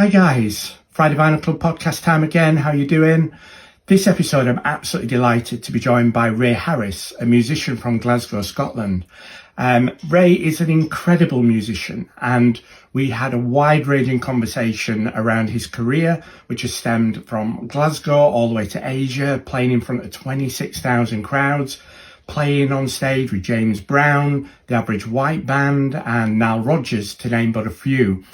Hi guys, Friday Vinyl Club podcast time again. How you doing? This episode I'm absolutely delighted to be joined by Ray Harris, a musician from Glasgow, Scotland. Ray is an incredible musician, and we had a wide-ranging conversation around his career, which has stemmed from Glasgow all the way to Asia, playing in front of 26,000 crowds, playing on stage with James Brown, the Average White Band, and Nile Rodgers, to name but a few.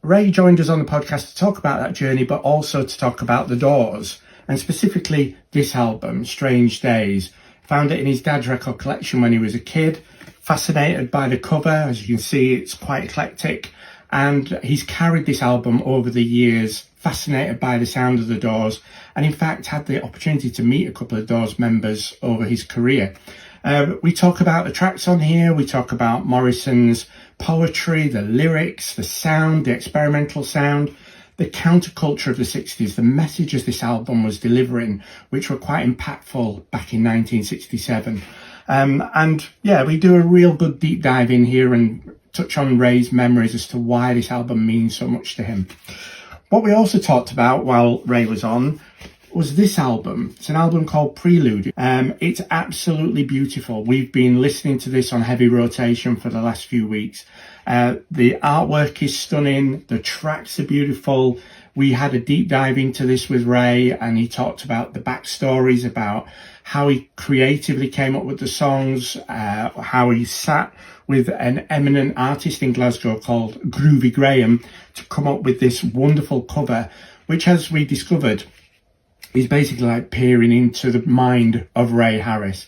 Ray joined us on the podcast to talk about that journey, but also to talk about The Doors, and specifically this album, Strange Days. Found it in his dad's record collection when he was a kid. Fascinated by the cover, as you can see, it's quite eclectic, and he's carried this album over the years, fascinated by the sound of The Doors, and in fact had the opportunity to meet a couple of Doors members over his career. We talk about the tracks on here, we talk about Morrison's poetry, the lyrics, the sound, the experimental sound, the counterculture of the 60s, the messages this album was delivering, which were quite impactful back in 1967. And yeah, we do a real good deep dive in here and touch on Ray's memories as to why this album means so much to him. What we also talked about while Ray was on was this album. It's an album called Prelude. It's absolutely beautiful. We've been listening to this on heavy rotation for the last few weeks. The artwork is stunning. The tracks are beautiful. We had a deep dive into this with Ray, and he talked about the backstories, about how he creatively came up with the songs, how he sat with an eminent artist in Glasgow called Groovy Graham to come up with this wonderful cover, which, as we discovered, is basically like peering into the mind of Ray Harris.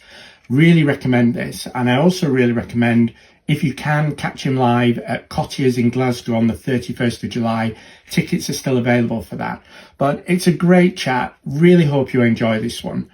Really recommend this. And I also really recommend, if you can, catch him live at Cottiers in Glasgow on the 31st of July. Tickets are still available for that. But it's a great chat. Really hope you enjoy this one.